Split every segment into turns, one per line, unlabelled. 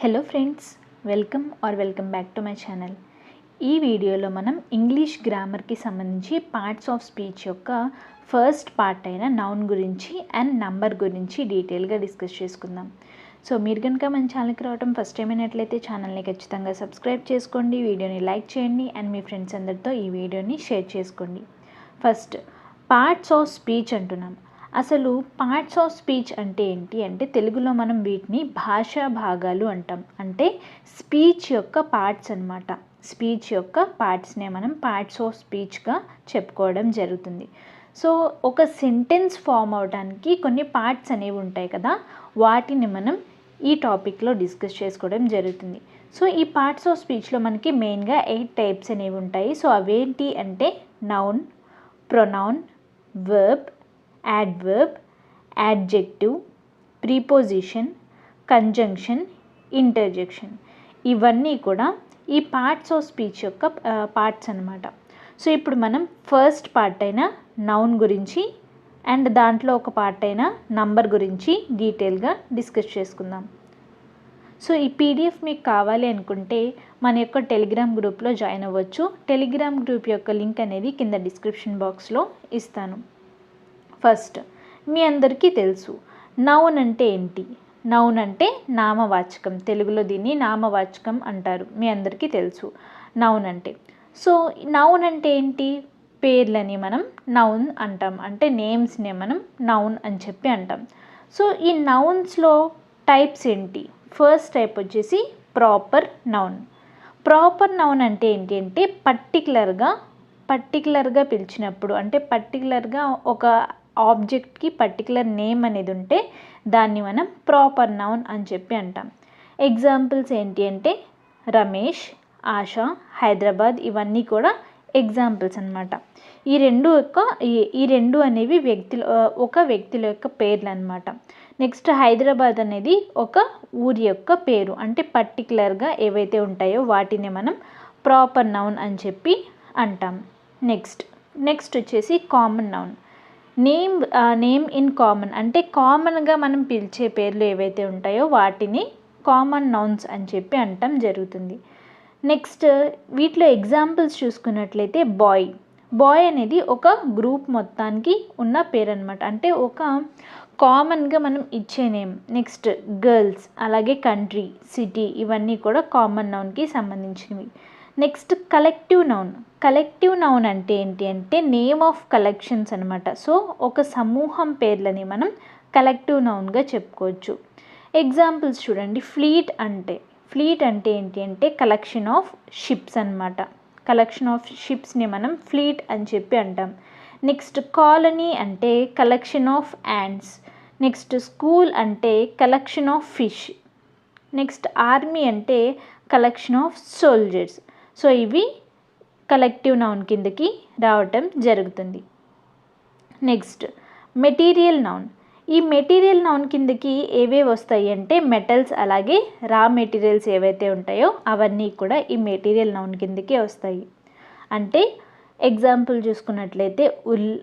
Hello friends, welcome back to my channel. ఈ వీడియోలో మనం ఇంగ్లీష్ గ్రామర్కి సంబంధించి పార్ట్స్ ఆఫ్ స్పీచ్ యొక్క ఫస్ట్ పార్ట్ అయిన నౌన్ గురించి అండ్ నంబర్ గురించి డీటెయిల్గా డిస్కస్ చేసుకుందాం. సో మీరు కనుక మన ఛానల్కి రావడం ఫస్ట్ టైం అయినట్లయితే ఛానల్ని ఖచ్చితంగా సబ్స్క్రైబ్ చేసుకోండి, వీడియోని లైక్ చేయండి అండ్ మీ ఫ్రెండ్స్ అందరితో ఈ వీడియోని షేర్ చేసుకోండి. ఫస్ట్ పార్ట్స్ ఆఫ్ స్పీచ్ అంటున్నాం. అసలు పార్ట్స్ ఆఫ్ స్పీచ్ అంటే ఏంటి అంటే తెలుగులో మనం వీటిని భాషా భాగాలు అంటాం. అంటే స్పీచ్ యొక్క పార్ట్స్ అన్నమాట. స్పీచ్ యొక్క పార్ట్స్నే మనం పార్ట్స్ ఆఫ్ స్పీచ్గా చెప్పుకోవడం జరుగుతుంది. సో ఒక సెంటెన్స్ ఫామ్ అవడానికి కొన్ని పార్ట్స్ అనేవి ఉంటాయి కదా, వాటిని మనం ఈ టాపిక్లో డిస్కస్ చేసుకోవడం జరుగుతుంది. సో ఈ పార్ట్స్ ఆఫ్ స్పీచ్లో మనకి మెయిన్గా 8 టైప్స్ అనేవి ఉంటాయి. సో అవేంటి అంటే noun, pronoun, verb, adverb, adjective, preposition, conjunction, interjection. ఇవన్నీ కూడా ఈ పార్ట్స్ ఆఫ్ స్పీచ్ యొక్క పార్ట్స్ అన్నమాట. సో ఇప్పుడు మనం ఫస్ట్ పార్ట్ అయిన నౌన్ గురించి అండ్ దాంట్లో ఒక పార్ట్ అయిన నంబర్ గురించి డీటెయిల్గా డిస్కస్ చేసుకుందాం. సో ఈ పీడిఎఫ్ మీకు కావాలి అనుకుంటే మన యొక్క టెలిగ్రామ్ గ్రూప్లో జాయిన్ అవ్వచ్చు. టెలిగ్రామ్ గ్రూప్ యొక్క లింక్ అనేది కింద డిస్క్రిప్షన్ బాక్స్లో ఇస్తాను. ఫస్ట్ మీ అందరికీ తెలుసు నౌన్ అంటే ఏంటి. నౌన్ అంటే నామవాచకం. తెలుగులో దీన్ని నామవాచకం అంటారు. మీ అందరికీ తెలుసు నౌన్ అంటే. సో నౌన్ అంటే ఏంటి? పేర్లని మనం నౌన్ అంటాం. అంటే నేమ్స్నే మనం నౌన్ అని చెప్పి అంటాం. సో ఈ నౌన్స్లో టైప్స్ ఏంటి? ఫస్ట్ టైప్ వచ్చేసి ప్రాపర్ నౌన్. ప్రాపర్ నౌన్ అంటే ఏంటి అంటే పర్టికులర్గా పిలిచినప్పుడు, అంటే పర్టికులర్గా ఒక ఆబ్జెక్ట్కి పర్టికులర్ నేమ్ అనేది ఉంటే దాన్ని మనం ప్రాపర్ నౌన్ అని చెప్పి అంటాం. ఎగ్జాంపుల్స్ ఏంటి అంటే రమేష్, ఆశ, హైదరాబాద్ ఇవన్నీ కూడా ఎగ్జాంపుల్స్ అన్నమాట. ఈ రెండు అనేవి ఒక వ్యక్తుల యొక్క పేర్లు అన్నమాట. నెక్స్ట్ హైదరాబాద్ అనేది ఒక ఊరి యొక్క పేరు. అంటే పర్టికులర్గా ఏవైతే ఉంటాయో వాటిని మనం ప్రాపర్ నౌన్ అని చెప్పి అంటాం. నెక్స్ట్ వచ్చేసి common noun. Name in common, అంటే కామన్గా మనం పిలిచే పేర్లు ఏవైతే ఉంటాయో వాటిని కామన్ నౌన్స్ అని చెప్పి అంటాం జరుగుతుంది. నెక్స్ట్ వీటిలో ఎగ్జాంపుల్స్ చూసుకున్నట్లయితే బాయ్ అనేది ఒక గ్రూప్ మొత్తానికి ఉన్న పేరు అనమాట. అంటే ఒక కామన్గా మనం ఇచ్చే నేమ్. నెక్స్ట్ గర్ల్స్, అలాగే కంట్రీ, సిటీ ఇవన్నీ కూడా కామన్ నౌన్కి సంబంధించినవి. నెక్స్ట్ కలెక్టివ్ నౌన్ అంటే ఏంటి అంటే నేమ్ ఆఫ్ కలెక్షన్స్ అనమాట. సో ఒక సమూహం పేర్లని మనం కలెక్టివ్ నౌన్గా చెప్పుకోవచ్చు. ఎగ్జాంపుల్స్ చూడండి. ఫ్లీట్ అంటే ఏంటి అంటే కలెక్షన్ ఆఫ్ షిప్స్ అనమాట. కలెక్షన్ ఆఫ్ షిప్స్ని మనం ఫ్లీట్ అని చెప్పి అంటాం. నెక్స్ట్ కాలనీ అంటే collection of ants. Next school అంటే collection of fish. Next army అంటే కలెక్షన్ ఆఫ్ సోల్జర్స్. సో ఇవి కలెక్టివ్ నౌన్ కిందకి రావటం జరుగుతుంది. Next material noun. ఈ మెటీరియల్ నౌన్ కిందకి ఏవేవి వస్తాయి అంటే మెటల్స్, అలాగే రా మెటీరియల్స్ ఏవైతే ఉంటాయో అవన్నీ కూడా ఈ మెటీరియల్ నౌన్ కిందకి వస్తాయి. అంటే ఎగ్జాంపుల్ చూసుకున్నట్లయితే ఉల్,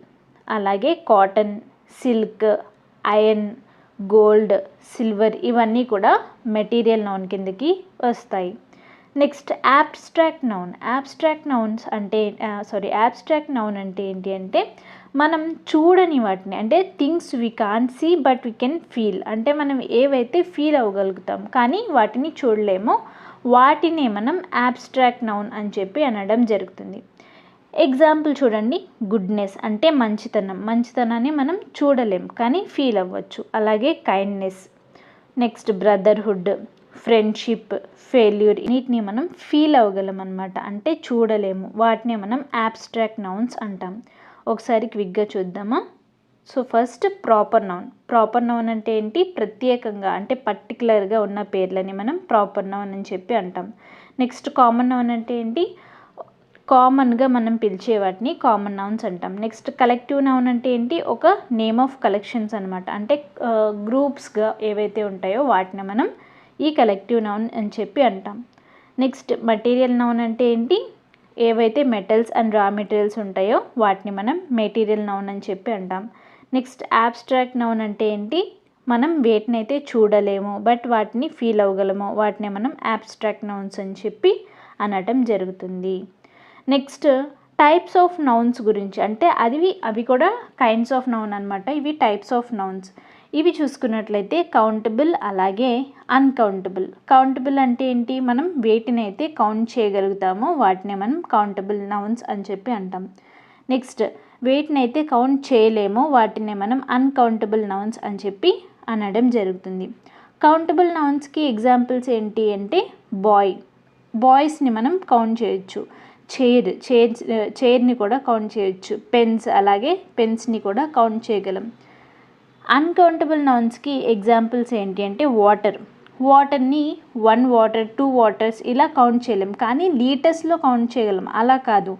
అలాగే cotton, silk, iron, gold, silver ఇవన్నీ కూడా మెటీరియల్ నౌన్ కిందకి వస్తాయి. నెక్స్ట్ యాబ్స్ట్రాక్ట్ నౌన్ అంటే ఏంటి అంటే మనం చూడని వాటిని, అంటే things we can't see but we can feel. అంటే మనం ఏవైతే ఫీల్ అవ్వగలుగుతాం కానీ వాటిని చూడలేమో వాటినే మనం యాబ్స్ట్రాక్ట్ నౌన్ అని చెప్పి అనడం జరుగుతుంది. ఎగ్జాంపుల్ చూడండి. గుడ్నెస్ అంటే మంచితనాన్ని మనం చూడలేం కానీ ఫీల్ అవ్వచ్చు. అలాగే kindness. Next brotherhood, friendship, failure వీటిని మనం ఫీల్ అవ్వగలం అనమాట. అంటే చూడలేము. వాటిని మనం యాబ్స్ట్రాక్ట్ నౌన్స్ అంటాం. ఒకసారి క్విక్గా చూద్దామా. సో ఫస్ట్ ప్రాపర్ నౌన్ అంటే ఏంటి? ప్రత్యేకంగా అంటే పర్టికులర్గా ఉన్న పేర్లని మనం ప్రాపర్ నౌన్ అని చెప్పి అంటాం. నెక్స్ట్ కామన్ నౌన్ అంటే ఏంటి? కామన్గా మనం పిలిచే వాటిని కామన్ నౌన్స్ అంటాం. నెక్స్ట్ కలెక్టివ్ నౌన్ అంటే ఏంటి? ఒక నేమ్ ఆఫ్ కలెక్షన్స్ అనమాట. అంటే గ్రూప్స్గా ఏవైతే ఉంటాయో వాటిని మనం ఈ కలెక్టివ్ నౌన్ అని చెప్పి అంటాం. నెక్స్ట్ మెటీరియల్ నౌన్ అంటే ఏంటి? ఏవైతే మెటల్స్ అండ్ రా మెటీరియల్స్ ఉంటాయో వాటిని మనం మెటీరియల్ నౌన్ అని చెప్పి అంటాం. నెక్స్ట్ యాబ్స్ట్రాక్ట్ నౌన్ అంటే ఏంటి? మనం వేటినైతే చూడలేము బట్ వాటిని ఫీల్ అవ్వగలము, వాటిని మనం యాబ్స్ట్రాక్ట్ నౌన్స్ అని చెప్పి అనటం జరుగుతుంది. నెక్స్ట్ టైప్స్ ఆఫ్ నౌన్స్ గురించి, అంటే అవి కూడా కైండ్స్ ఆఫ్ నౌన్ అనమాట. ఇవి టైప్స్ ఆఫ్ నౌన్స్. ఇవి చూసుకున్నట్లయితే కౌంటబుల్ అలాగే అన్కౌంటబుల్. కౌంటబుల్ అంటే ఏంటి, మనం వేటినైతే కౌంట్ చేయగలుగుతామో వాటిని మనం కౌంటబుల్ నౌన్స్ అని చెప్పి అంటాం. నెక్స్ట్ వేటినైతే కౌంట్ చేయలేమో వాటిని మనం అన్కౌంటబుల్ నౌన్స్ అని చెప్పి అనడం జరుగుతుంది. కౌంటబుల్ నౌన్స్కి ఎగ్జాంపుల్స్ ఏంటి అంటే బాయ్స్ని మనం కౌంట్ చేయొచ్చు, చైర్ని కూడా కౌంట్ చేయొచ్చు, పెన్స్ అలాగే పెన్స్ని కూడా కౌంట్ చేయగలం. అన్కౌంటబుల్ నౌన్స్కి ఎగ్జాంపుల్స్ ఏంటి అంటే వాటర్ని 1 వాటర్ 2 వాటర్స్ ఇలా కౌంట్ చేయలేం, కానీ లీటర్స్లో కౌంట్ చేయగలం. అలా కాదు,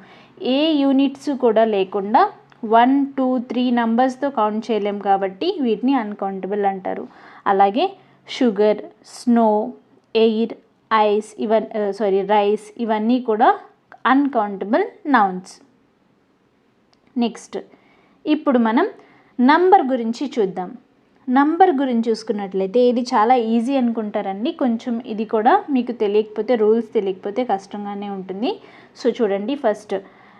ఏ యూనిట్స్ కూడా లేకుండా 1 2 3 నంబర్స్తో కౌంట్ చేయలేం కాబట్టి వీటిని అన్కౌంటబుల్ అంటారు. అలాగే sugar, snow, air, ice rice ఇవన్నీ కూడా అన్కౌంటబుల్ నౌన్స్. నెక్స్ట్ ఇప్పుడు మనం నంబర్ గురించి చూద్దాం. నంబర్ గురించి చూసుకున్నట్లయితే ఇది చాలా ఈజీ అనుకుంటారండి, కొంచెం ఇది కూడా మీకు తెలియకపోతే, రూల్స్ తెలియకపోతే కష్టంగానే ఉంటుంది. సో చూడండి, ఫస్ట్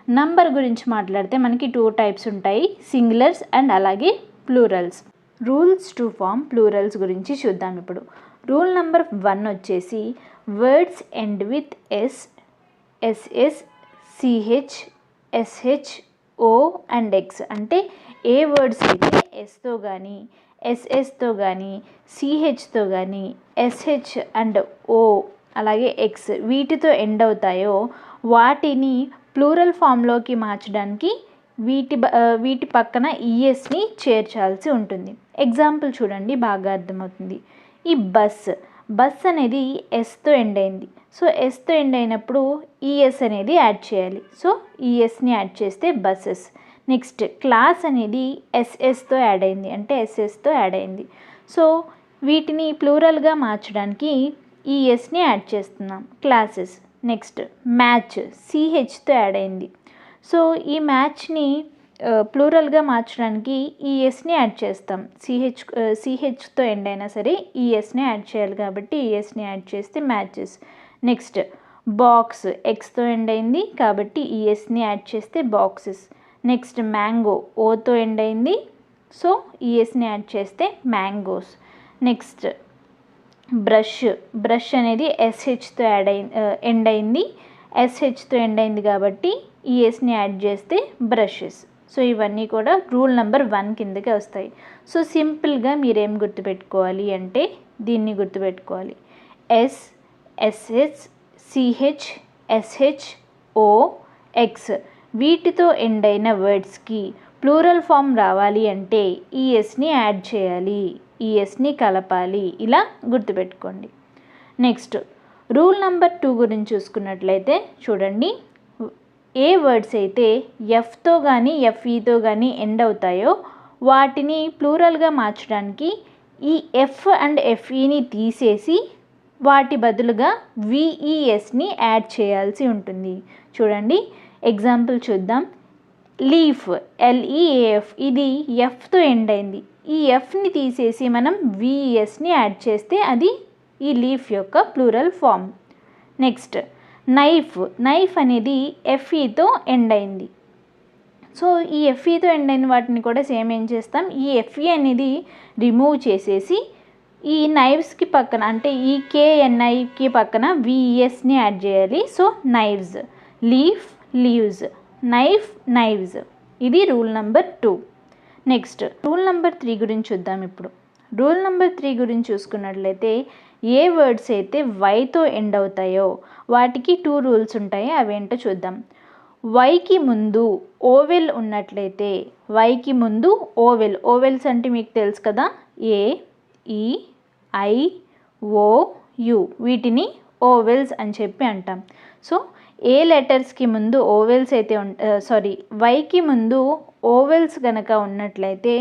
నంబర్ గురించి మాట్లాడితే మనకి 2 టైప్స్ ఉంటాయి, సింగులర్స్ అండ్ అలాగే plurals. Rules to form plurals గురించి చూద్దాం ఇప్పుడు. రూల్ నెంబర్ 1 వచ్చేసి words end with S, SS, CH, SH, O and X. అంటే ఏ వర్డ్స్ అయితే ఎస్తో కానీ, ఎస్ఎస్తో కానీ, సిహెచ్తో కానీ, ఎస్హెచ్ అండ్ ఓ అలాగే ఎక్స్ వీటితో ఎండ్ అవుతాయో వాటిని ప్లూరల్ ఫామ్లోకి మార్చడానికి వీటి పక్కన ఈఎస్ని చేర్చాల్సి ఉంటుంది. ఎగ్జాంపుల్ చూడండి, బాగా అర్థమవుతుంది. ఈ బస్ అనేది ఎస్తో ఎండ్ అయింది. సో ఎస్తో ఎండ్ అయినప్పుడు ఈఎస్ అనేది యాడ్ చేయాలి. సో ఈఎస్ని యాడ్ చేస్తే బస్సెస్. నెక్స్ట్ క్లాస్ అనేది ఎస్ఎస్తో యాడ్ అయింది, అంటే ఎస్ఎస్తో యాడ్ అయింది. సో వీటిని ప్లూరల్గా మార్చడానికి ఈఎస్ని యాడ్ చేస్తున్నాం, క్లాసెస్. నెక్స్ట్ మ్యాచ్ సిహెచ్తో యాడ్ అయింది. సో ఈ మ్యాచ్ని ప్లూరల్గా మార్చడానికి ఈఎస్ని యాడ్ చేస్తాం. సిహెచ్తో ఎండ్ అయినా సరే ఈఎస్ని యాడ్ చేయాలి కాబట్టి ఈఎస్ని యాడ్ చేస్తే మ్యాచెస్. నెక్స్ట్ బాక్స్ ఎక్స్తో ఎండ్ అయింది కాబట్టి ఈఎస్ని యాడ్ చేస్తే బాక్సెస్. నెక్స్ట్ మ్యాంగో ఓతో ఎండ్ అయింది, సో ఈఎస్ని యాడ్ చేస్తే మ్యాంగోస్. నెక్స్ట్ బ్రష్ అనేది ఎస్హెచ్తో ఎండ్ అయింది, ఎస్హెచ్తో ఎండ్ అయింది కాబట్టి ఈఎస్ని యాడ్ చేస్తే బ్రషెస్. సో ఇవన్నీ కూడా రూల్ నెంబర్ 1 కిందకే వస్తాయి. సో సింపుల్గా మీరేం గుర్తుపెట్టుకోవాలి అంటే దీన్ని గుర్తుపెట్టుకోవాలి, ఎస్, ఎస్హెచ్, సిహెచ్, ఎస్హెచ్, ఓ, ఎక్స్ వీటితో ఎండ్ అయిన వర్డ్స్కి ప్లూరల్ ఫామ్ రావాలి అంటే ఈఎస్ని యాడ్ చేయాలి, ఈఎస్ని కలపాలి. ఇలా గుర్తుపెట్టుకోండి. నెక్స్ట్ రూల్ నెంబర్ 2 గురించి చూసుకున్నట్లయితే చూడండి, ఏ వర్డ్స్ అయితే ఎఫ్తో కానీ ఎఫ్ఈతో కానీ ఎండ్ అవుతాయో వాటిని ప్లూరల్గా మార్చడానికి ఈ ఎఫ్ అండ్ ఎఫ్ఈని తీసేసి వాటి బదులుగా విఈఎస్ని యాడ్ చేయాల్సి ఉంటుంది. చూడండి ఎగ్జాంపుల్ చూద్దాం. లీఫ్ ఎల్ఈఏఎఫ్ ఇది ఎఫ్తో ఎండ్ అయింది. ఈ ఎఫ్ని తీసేసి మనం విఈఎస్ని యాడ్ చేస్తే అది ఈ లీఫ్ యొక్క ప్లూరల్ ఫామ్. నెక్స్ట్ నైఫ్ అనేది ఎఫ్ఈతో ఎండ్ అయింది. సో ఈ ఎఫ్ఈతో ఎండ్ అయిన వాటిని కూడా సేమ్ ఏం చేస్తాం, ఈ ఎఫ్ఈ అనేది రిమూవ్ చేసేసి ఈ నైవ్స్కి పక్కన అంటే ఈ కేఎన్ఐకి పక్కన విఈఎస్ని యాడ్ చేయాలి. So knives, leaves, knives. ఇది rule number 2. Next rule number 3 గురించి చూద్దాం ఇప్పుడు. రూల్ నెంబర్ 3 గురించి చూసుకున్నట్లయితే ఏ వర్డ్స్ అయితే వైతో ఎండ్ అవుతాయో వాటికి 2 రూల్స్ ఉంటాయి, అవేంటో చూద్దాం. వైకి ముందు ఓవెల్ ఉన్నట్లయితే, వైకి ముందు ఓవెల్స్ అంటే మీకు తెలుసు కదా, ఏ, ఈ, ఐ, ఓ, యు వీటిని ఓవెల్స్ అని చెప్పి అంటాం. సో ఏ లెటర్స్కి ముందు ఓవెల్స్ అయితే వైకి ముందు ఓవెల్స్ కనుక ఉన్నట్లయితే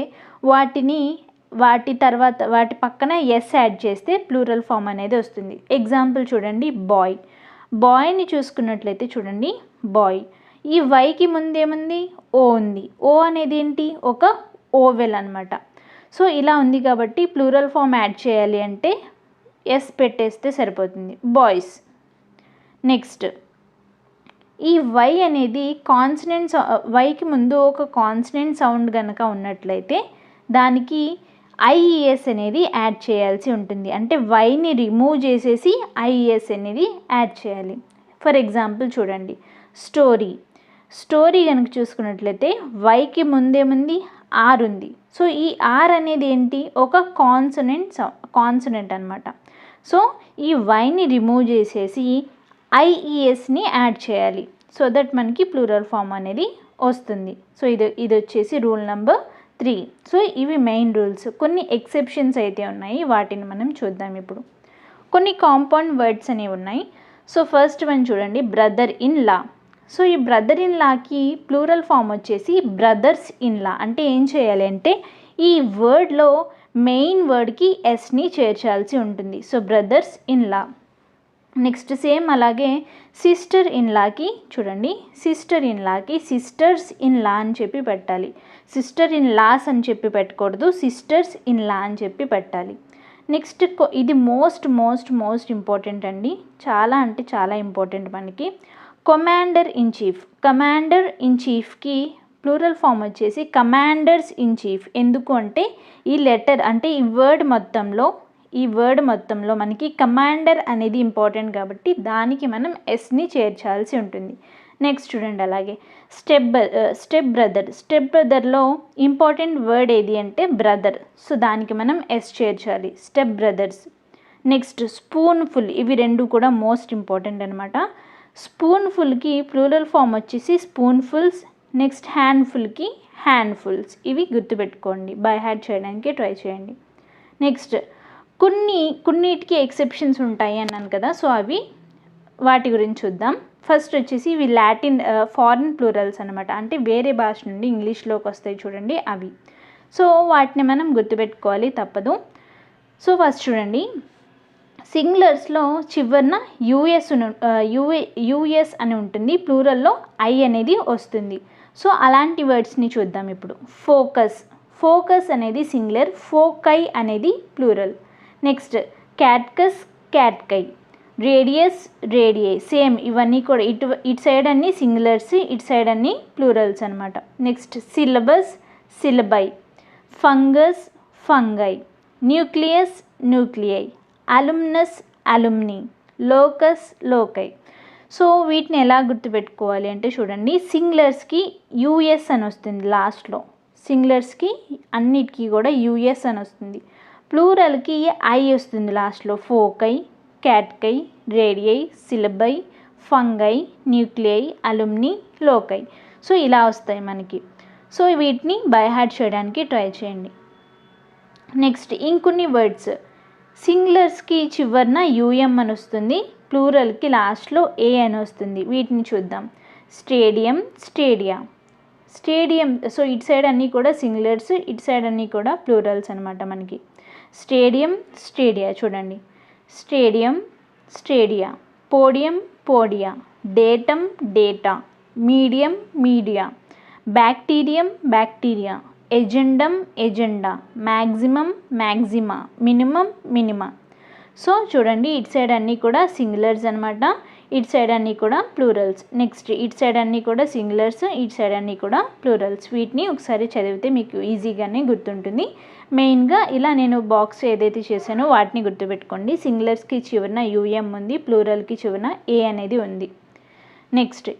వాటి తర్వాత వాటి పక్కన ఎస్ యాడ్ చేస్తే ప్లూరల్ ఫామ్ అనేది వస్తుంది. ఎగ్జాంపుల్ చూడండి, బాయ్ని చూసుకున్నట్లయితే చూడండి, బాయ్. ఈ వైకి ముందు ఏముంది, ఓ ఉంది. ఓ అనేది ఏంటి, ఒక ఓవెల్ అనమాట. సో ఇలా ఉంది కాబట్టి ప్లూరల్ ఫామ్ యాడ్ చేయాలి అంటే ఎస్ పెట్టేస్తే సరిపోతుంది, బాయ్స్. నెక్స్ట్ ఈ వై అనేది కాన్సనెంట్, వైకి ముందు ఒక కాన్సనెంట్ సౌండ్ కనుక ఉన్నట్లయితే దానికి ఐఈఎస్ అనేది యాడ్ చేయాల్సి ఉంటుంది. అంటే వైని రిమూవ్ చేసేసి ఐఈఎస్ అనేది యాడ్ చేయాలి. ఫర్ ఎగ్జాంపుల్ చూడండి, స్టోరీ. స్టోరీ కనుక చూసుకున్నట్లయితే వైకి ముందేముంది, ఆర్ ఉంది. సో ఈ ఆర్ అనేది ఏంటి, ఒక కాన్సనెంట్ అనమాట. సో ఈ వైని రిమూవ్ చేసేసి ఐఈఎస్ని యాడ్ చేయాలి. సో దట్ మనకి ప్లూరల్ ఫామ్ అనేది వస్తుంది. సో ఇది వచ్చేసి రూల్ నెంబర్ 3. సో ఇవి మెయిన్ రూల్స్. కొన్ని ఎక్సెప్షన్స్ అయితే ఉన్నాయి, వాటిని మనం చూద్దాం ఇప్పుడు. కొన్ని కాంపౌండ్ వర్డ్స్ అనేవి ఉన్నాయి. సో ఫస్ట్ వన్ చూడండి, బ్రదర్ ఇన్ లా. సో ఈ బ్రదర్ ఇన్ లాకి ప్లూరల్ ఫామ్ వచ్చేసి బ్రదర్స్ ఇన్ లా. అంటే ఏం చేయాలి అంటే ఈ వర్డ్లో మెయిన్ వర్డ్కి ఎస్ని చేర్చాల్సి ఉంటుంది. So brothers in law. Next same అలాగే సిస్టర్ ఇన్ లాకి చూడండి, సిస్టర్ ఇన్ లాకి సిస్టర్స్ ఇన్ లా అని చెప్పి పెట్టాలి. సిస్టర్ ఇన్ లాస్ అని చెప్పి పెట్టకూడదు, సిస్టర్స్ ఇన్ లా అని చెప్పి పెట్టాలి. నెక్స్ట్ ఇది మోస్ట్ ఇంపార్టెంట్ అండి, చాలా అంటే చాలా ఇంపార్టెంట్ మనకి. Commander in chief. Commander in చీఫ్కి ప్లూరల్ ఫామ్ వచ్చేసి కమాండర్స్ ఇన్ చీఫ్. ఎందుకు అంటే ఈ లెటర్ అంటే ఈ వర్డ్ మొత్తంలో మనకి కమాండర్ అనేది ఇంపార్టెంట్ కాబట్టి దానికి మనం ఎస్ని చేర్చాల్సి ఉంటుంది. నెక్స్ట్ చూడండి అలాగే స్టెప్ బ్రదర్లో ఇంపార్టెంట్ వర్డ్ ఏది అంటే బ్రదర్. సో దానికి మనం ఎస్ చేర్చాలి, స్టెప్ బ్రదర్స్. Next spoonful. ఇవి రెండు కూడా మోస్ట్ ఇంపార్టెంట్ అనమాట. స్పూన్ఫుల్కి ప్లూరల్ ఫామ్ వచ్చేసి స్పూన్ఫుల్స్. నెక్స్ట్ హ్యాండ్ఫుల్కి హ్యాండ్ఫుల్స్. ఇవి గుర్తుపెట్టుకోండి, బై హ్యాడ్ చేయడానికి ట్రై చేయండి. నెక్స్ట్ కొన్నిటికి ఎక్సెప్షన్స్ ఉంటాయి అన్నాను కదా, సో అవి వాటి గురించి చూద్దాం. ఫస్ట్ వచ్చేసి ఇవి లాటిన్ ఫారిన్ ప్లూరల్స్ అనమాట. అంటే వేరే భాష నుండి ఇంగ్లీష్లోకి వస్తాయి చూడండి అవి. సో వాటిని మనం గుర్తుపెట్టుకోవాలి, తప్పదు. సో ఫస్ట్ చూడండి, సింగులర్స్లో చివరిన యూఎస్ అని ఉంటుంది, ప్లూరల్లో ఐ అనేది వస్తుంది. సో అలాంటి వర్డ్స్ని చూద్దాం ఇప్పుడు. ఫోకస్ అనేది సింగులర్, ఫోకై అనేది ప్లూరల్. Next cacti, radii. సేమ్ ఇవన్నీ కూడా ఇటు సైడ్ అన్నీ సింగులర్స్, ఇటు సైడ్ అన్నీ ప్లూరల్స్ అనమాట. Next syllabi, fungi, nuclei, alumni, loci. So వీటిని ఎలా గుర్తుపెట్టుకోవాలి అంటే చూడండి, సింగులర్స్కి యూఎస్ అని వస్తుంది లాస్ట్లో, సింగులర్స్కి అన్నిటికీ కూడా యూఎస్ అని వస్తుంది. ప్లూరల్కి ఐ వస్తుంది లాస్ట్లో, foci, cacti, radii, syllabi, fungi, nuclei, alumni, loci. So ఇలా వస్తాయి మనకి. సో వీటిని బై హార్ట్ చేయడానికి ట్రై చేయండి. నెక్స్ట్ ఇంకొన్ని వర్డ్స్ సింగులర్స్కి చివరిన యూఎం అని వస్తుంది, ప్లూరల్కి లాస్ట్లో ఏ అని వస్తుంది. వీటిని చూద్దాం. స్టేడియం. సో ఇటు సైడ్ అన్నీ కూడా సింగులర్స్, ఇటు సైడ్ అన్నీ కూడా ప్లూరల్స్ అనమాట మనకి. స్టేడియా చూడండి, stadia, podia, data, media, bacteria, agenda, maxima, minima. So చూడండి, ఇటు సైడ్ అన్నీ కూడా సింగులర్స్ అనమాట, ఇటు సైడ్ అన్నీ కూడా ప్లూరల్స్. నెక్స్ట్ ఇటు సైడ్ అన్నీ కూడా సింగులర్స్, ఇటు సైడ్ అన్నీ కూడా ప్లూరల్స్. వీటిని ఒకసారి చదివితే మీకు ఈజీగానే గుర్తుంటుంది. మెయిన్గా ఇలా నేను బాక్స్ ఏదైతే చేశానో వాటిని గుర్తుపెట్టుకోండి. సింగులర్స్కి చివరిన యూఎం ఉంది, ప్లూరల్కి చివరిన ఏ అనేది ఉంది. నెక్స్ట్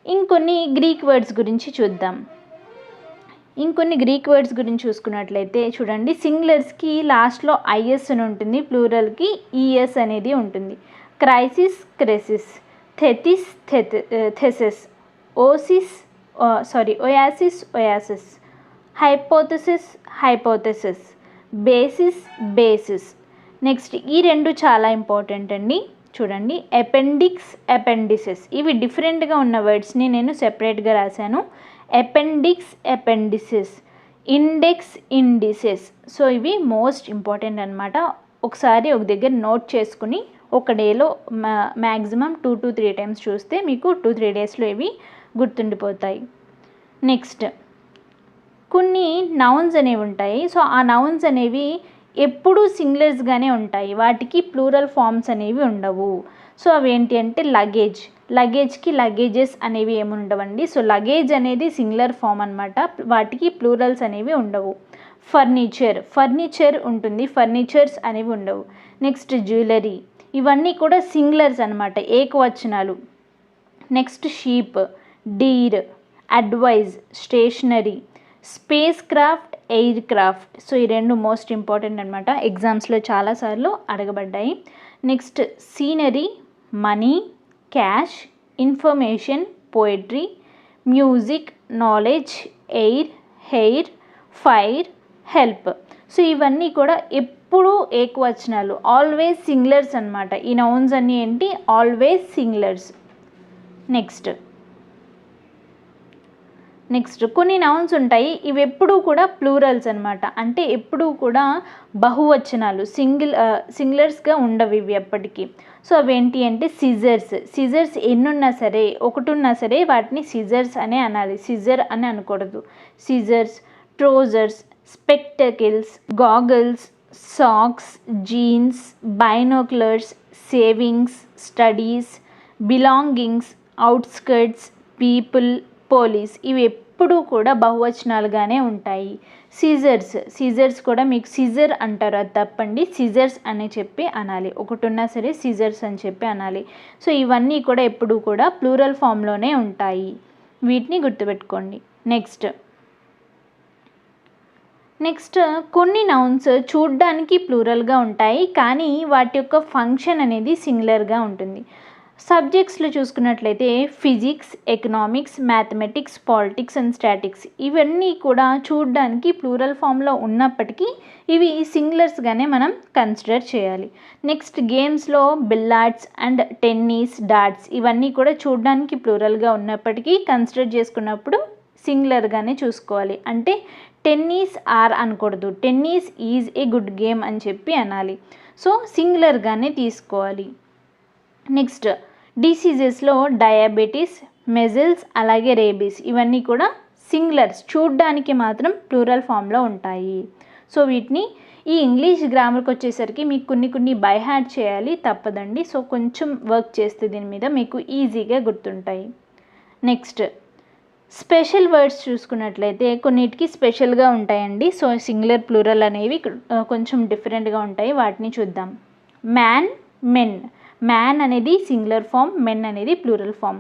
ఇంకొన్ని గ్రీక్ వర్డ్స్ గురించి చూద్దాం. చూసుకున్నట్లయితే చూడండి, సింగులర్స్కి లాస్ట్లో ఐఎస్ అని ఉంటుంది, ప్లూరల్కి ఈఎస్ అనేది ఉంటుంది. క్రెసిస్, థెసిస్, ఓయాసిస్, హైపోథెసిస్, బేసిస్. నెక్స్ట్ ఈ రెండు చాలా ఇంపార్టెంట్ అండి. చూడండి, అపెండిసెస్. ఇవి డిఫరెంట్గా ఉన్న వర్డ్స్ని నేను సెపరేట్గా రాశాను. అపెండిసెస్, ఇండిసెస్. సో ఇవి మోస్ట్ ఇంపార్టెంట్ అనమాట. ఒకసారి ఒక దగ్గర నోట్ చేసుకుని ఒక డేలో మ్యాక్సిమం 2 to 3 టైమ్స్ చూస్తే మీకు 2-3 డేస్లో ఇవి గుర్తుండిపోతాయి. నెక్స్ట్ కొన్ని నౌన్స్ అనేవి ఉంటాయి. సో ఆ నౌన్స్ అనేవి ఎప్పుడూ సింగులర్స్గానే ఉంటాయి, వాటికి ప్లూరల్ ఫామ్స్ అనేవి ఉండవు. సో అవి ఏంటి అంటే లగేజ్, లగేజ్కి లగేజెస్ అనేవి ఏమి ఉండవండి. సో లగేజ్ అనేది సింగులర్ ఫామ్ అనమాట, వాటికి ప్లూరల్స్ అనేవి ఉండవు. ఫర్నిచర్, ఫర్నిచర్ ఉంటుంది, ఫర్నిచర్స్ అనేవి ఉండవు. నెక్స్ట్ జ్యువెలరీ, ఇవన్నీ కూడా సింగులర్స్ అనమాట, ఏకవచనాలు. Next sheep, deer, advice, stationery, spacecraft, aircraft. So ఈ రెండు మోస్ట్ ఇంపార్టెంట్ అనమాట, ఎగ్జామ్స్లో చాలాసార్లు అడగబడ్డాయి. Next scenery, money, cash, information, poetry, music, knowledge, air, hair, fire, help. So ఇవన్నీ కూడా ఎప్పుడూ ఏకవచనాలు, ఆల్వేస్ సింగులర్స్ అనమాట. ఈ నౌన్స్ అన్నీ ఏంటి, ఆల్వేస్ సింగులర్స్. నెక్స్ట్ కొన్ని నౌన్స్ ఉంటాయి, ఇవి ఎప్పుడూ కూడా ప్లూరల్స్ అనమాట, అంటే ఎప్పుడూ కూడా బహువచనాలు, సింగులర్స్గా ఉండవు ఇవి ఎప్పటికీ. సో అవి ఏంటి అంటే సిజర్స్, సిజర్స్ ఎన్నున్నా సరే, ఒకటి ఉన్నా సరే వాటిని సిజర్స్ అనే అనాలి, సిజర్ అని అనకూడదు. Scissors, trousers, spectacles, goggles, socks, jeans, binoculars, savings, studies, belongings, outskirts, people, police. ఇవి ఎప్పుడూ కూడా బహువచనాలుగానే ఉంటాయి. సీజర్స్, సీజర్స్ కూడా మీకు సీజర్ అంటారు, అది తప్పండి, సీజర్స్ అని చెప్పి అనాలి, ఒకటి ఉన్నా సరే సీజర్స్ అని చెప్పి అనాలి. సో ఇవన్నీ కూడా ఎప్పుడూ కూడా ప్లూరల్ ఫామ్లోనే ఉంటాయి, వీటిని గుర్తుపెట్టుకోండి. నెక్స్ట్ కొన్ని నౌన్స్ చూడ్డానికి ప్లూరల్గా ఉంటాయి, కానీ వాటి యొక్క ఫంక్షన్ అనేది సింగులర్గా ఉంటుంది. సబ్జెక్ట్స్లో చూసుకున్నట్లయితే physics, economics, mathematics, politics and statics, ఇవన్నీ కూడా చూడడానికి ప్లూరల్ ఫామ్లో ఉన్నప్పటికీ ఇవి సింగులర్స్గానే మనం కన్సిడర్ చేయాలి. నెక్స్ట్ గేమ్స్లో బిల్లార్డ్స్ అండ్ టెన్నిస్, డార్ట్స్, ఇవన్నీ కూడా చూడడానికి ప్లూరల్గా ఉన్నప్పటికీ కన్సిడర్ చేసుకున్నప్పుడు సింగులర్గానే చూసుకోవాలి. అంటే టెన్నిస్ ఆర్ అనకూడదు, tennis is a good game అని చెప్పి అనాలి. సో సింగులర్గానే తీసుకోవాలి. నెక్స్ట్ డిసీజెస్లో డయాబెటీస్, మెజిల్స్, అలాగే రేబీస్, ఇవన్నీ కూడా సింగులర్స్, చూడ్డానికి మాత్రం ప్లూరల్ ఫామ్లో ఉంటాయి. సో వీటిని ఈ ఇంగ్లీష్ గ్రామర్కి వచ్చేసరికి మీకు కొన్ని బై హార్ట్ చేయాలి, తప్పదండి. సో కొంచెం వర్క్ చేస్తే దీని మీద మీకు ఈజీగా గుర్తుంటాయి. నెక్స్ట్ స్పెషల్ వర్డ్స్ చూసుకున్నట్లయితే కొన్నిటికి స్పెషల్గా ఉంటాయండి. సో సింగులర్ ప్లూరల్ అనేవి కొంచెం డిఫరెంట్గా ఉంటాయి, వాటిని చూద్దాం. మ్యాన్, మెన్, మ్యాన్ అనేది సింగులర్ ఫామ్, మెన్ అనేది plural form.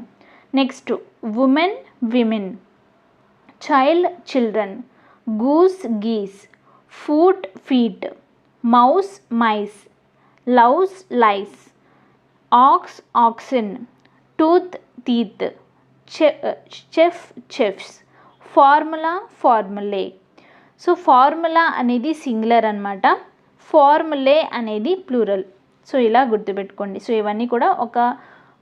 Next woman, women, child, children, goose, geese, foot, feet, mouse, mice, louse, lice, ox, oxen, tooth, teeth, chef, chefs, formula, formulae. So formula అనేది singular అనమాట, formulae అనేది plural. So ఇలా గుర్తుపెట్టుకోండి. So ఇవన్నీ కూడా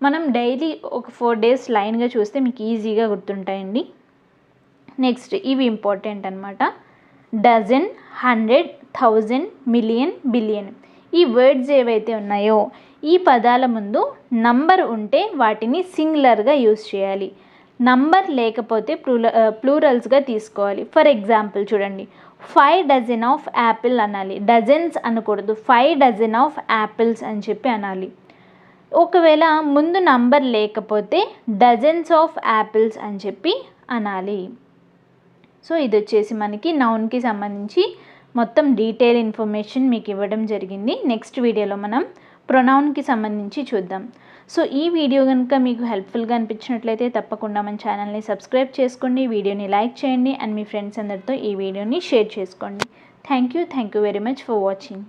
మనం daily ఒక 4 days లైన్గా చూస్తే మీకు ఈజీగా గుర్తుంటాయండి. నెక్స్ట్ ఇవి ఇంపార్టెంట్ అనమాట. డజన్, 100, 1000, మిలియన్, బిలియన్, ఈ వర్డ్స్ ఏవైతే ఉన్నాయో ఈ పదాల ముందు నంబర్ ఉంటే వాటిని సింగులర్గా యూజ్ చేయాలి, నంబర్ లేకపోతే ప్లూరల్స్గా తీసుకోవాలి. ఫర్ ఎగ్జాంపుల్ చూడండి, 5 డజన్ ఆఫ్ యాపిల్ అనాలి, డజన్స్ అనకూడదు, 5 డజన్ ఆఫ్ యాపిల్స్ అని చెప్పి అనాలి. ఒకవేళ ముందు నంబర్ లేకపోతే డజన్స్ ఆఫ్ యాపిల్స్ అని చెప్పి అనాలి. సో ఇది వచ్చేసి మనకి నౌన్కి సంబంధించి మొత్తం డీటెయిల్ ఇన్ఫర్మేషన్ మీకు ఇవ్వడం జరిగింది. నెక్స్ట్ వీడియోలో మనం ప్రొనౌన్కి సంబంధించి చూద్దాం. సో ఈ వీడియో కనుక మీకు హెల్ప్ఫుల్గా అనిపించినట్లయితే తప్పకుండా మన ఛానల్ని సబ్స్క్రైబ్ చేసుకోండి, వీడియోని లైక్ చేయండి అండ్ మీ ఫ్రెండ్స్ అందరితో ఈ వీడియోని షేర్ చేసుకోండి. Thank you very much for watching.